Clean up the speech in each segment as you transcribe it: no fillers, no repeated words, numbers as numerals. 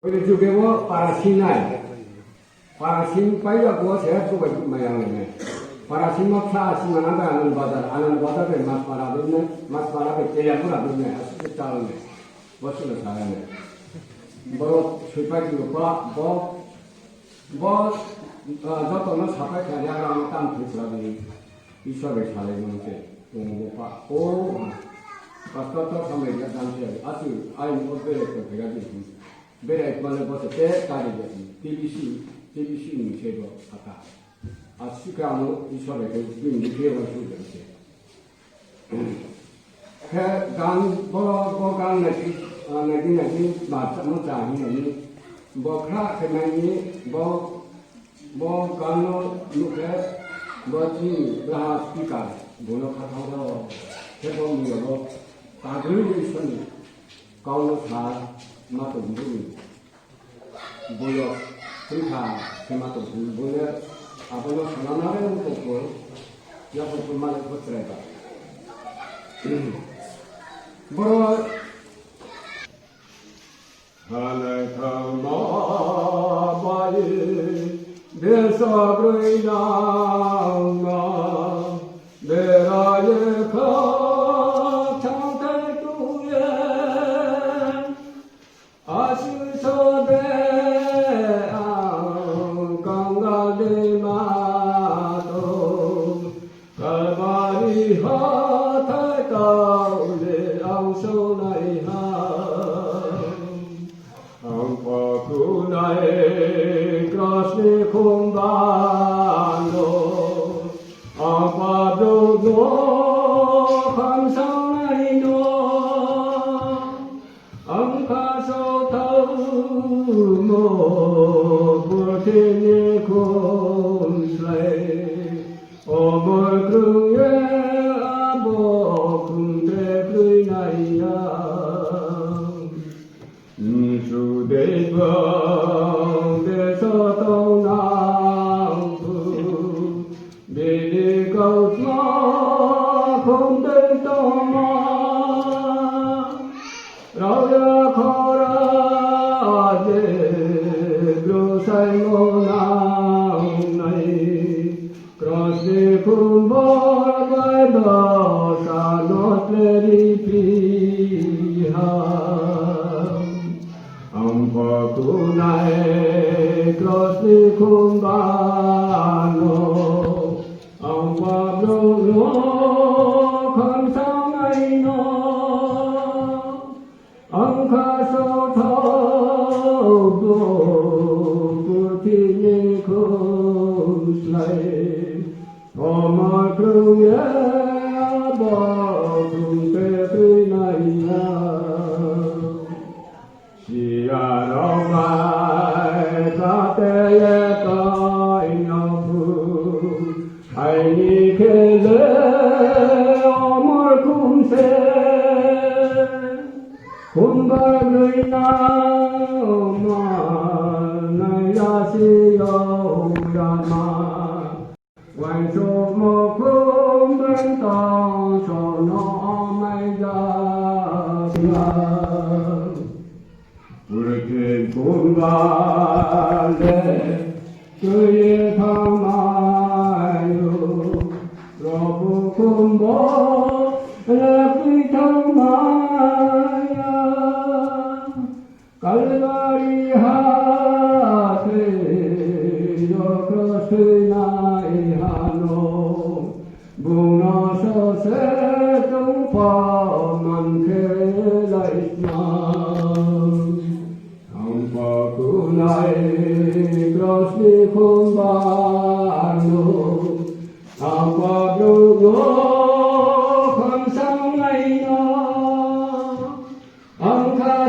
为了就给我把它心来，把它心摆到我车做个么样的呢？把它心嘛擦心嘛那个安巴达的马巴拉的呢，马巴拉的这样不拉的呢，还是咋的呢？我说了啥呢？我吹白就我저도 너 사발 자냐랑 땀 비싸니 이사를 잘해 놓는데 뭐 봐. 오. 가서 삼회가 담시에 아주 아이 못베레서 배가지. 베레 이번에 벌써 때까지 TBC 문제도 아까 시간으로 이사를 그 배워 주는데. 간 내기 맞는 자니 khá cái này ní bò cano lúc đấy bò chi ra phi cả bố nó khá thao đâu thế bò nhiều đâu ta cứ đi xuân con nó thả mà tụng bún bố nó cứ thả cái mà tụng bún nó bố nó thả nó đấy nó tụng bún ya không mà lại có trẻ cả bò naithaomo Reang-Haa Beraye khakchangyag 아시서대 강가리 마도 가마리 하타이다울레 앙소나이하 ongye krasni kumbano apadogo khakchangyag naithaomo bini kplungye naima bini không đến tomo khorang sai ngô nào này crossy kumbo vai do sa not lady piha tongpho kunai crossy kumbano no khakchangyag kplungye naima sianomai kateye tainopu aini kele omor kumse kumbarui naima nayasiyo yama Quan số một phương bên tông số nó mây ra Urikin kumbale Kuye thamayu Robu kumbo Lepi thamaya Kalvari hati Yokrosy naihano Buna sose tongpho man khe laisna Tongpho kunai krosni kumbano Tongpho brugo khakchangyag naithaomo khakchangyag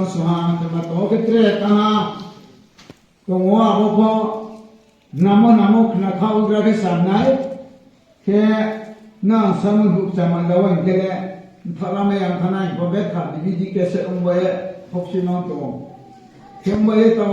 suhang tema to ketre taha tongwa bopho namo khna khau gra ke samnai ke na sam hu chaman lawan kele tharame yang khanai bobet kha digi ke se ongye phoksinong to kemwe to